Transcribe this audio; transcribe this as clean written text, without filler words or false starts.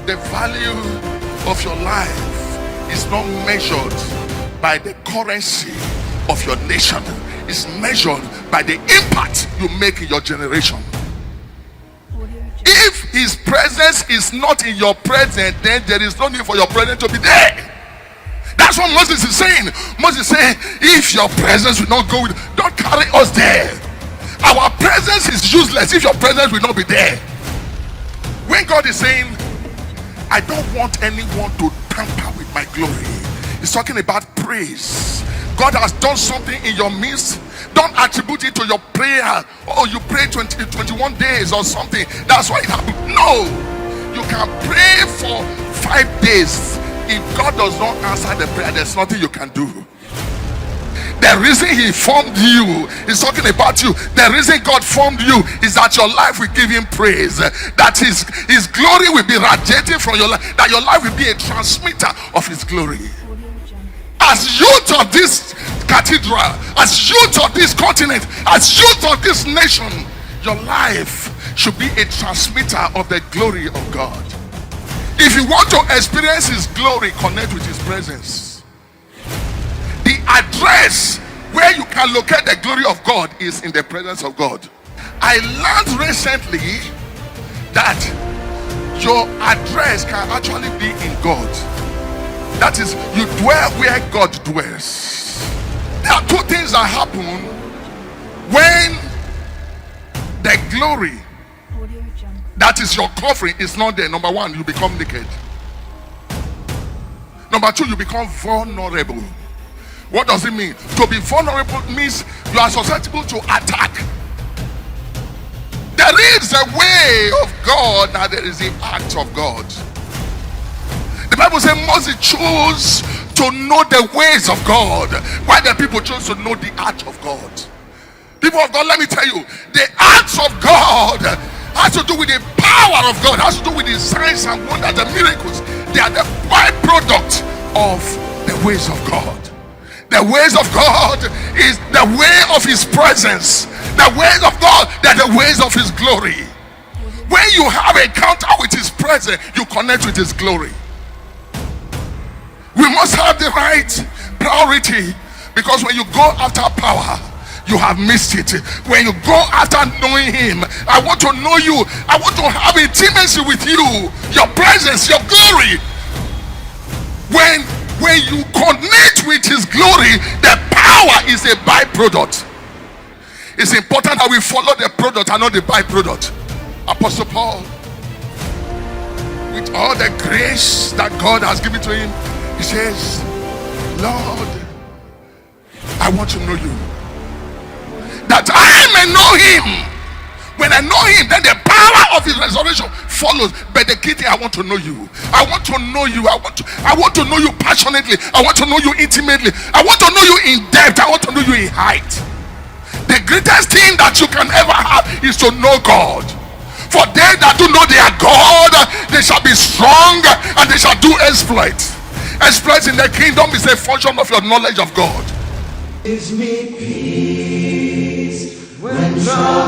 The value of your life is not measured by the currency of your nation. It's measured by the impact you make in your generation. If his presence is not in your presence, then there is no need for your presence to be there. That's what Moses is saying. Moses is saying, if your presence will not go with, don't carry us there. Our presence is useless if your presence will not be there. When God is saying, I don't want anyone to tamper with my glory, he's talking about praise. God has done something in your midst. Don't attribute it to your prayer. Oh, you prayed 21 days or something, that's why it happened. No, you can pray for 5 days. If God does not answer the prayer, there's nothing you can do. The reason he formed you is talking about you. The reason God formed you is that your life will give him praise, that his glory will be radiating from your life, that your life will be a transmitter of his glory. As youth of this cathedral, as youth of this continent, as youth of this nation, your life should be a transmitter of the glory of God. If you want to experience his glory, connect with his presence. The address where you can locate the glory of God is in the presence of God. I learned recently that your address can actually be in God. That is, you dwell where God dwells. There are two things that happen when the glory that is your covering is not there. Number one, you become naked. Number two, you become vulnerable. What does it mean? To be vulnerable means you are susceptible to attack. There is a way of God, now there is the act of God. The Bible says Moses chose to know the ways of God, while the people chose to know the act of God. People of God, let me tell you, the acts of God has to do with the power of God, has to do with the signs and wonders, the miracles. They are the byproduct of the ways of God. The ways of God is the way of his presence. The ways of God, they are the ways of his glory. When you have a encounter with his presence, you connect with his glory. We must have the right priority, because when you go after power, you have missed it. When you go after knowing him, I want to know you. I want to have intimacy with you, your presence, your glory. When you connect with his glory, the power is a byproduct. It's important that we follow the product and not the byproduct. Apostle Paul, with all the grace that God has given to him, he says, Lord, I want to know you, that I may know him. When I know him, then the power of his resurrection follows. But the key thing, I want to know you. I want to know you. I want to know you passionately. I want to know you intimately. I want to know you in depth. I want to know you in height. The greatest thing that you can ever have is to know God. For they that do know their God, they shall be strong and they shall do exploits. Exploits in the kingdom is a function of your knowledge of God. Gives me peace when trouble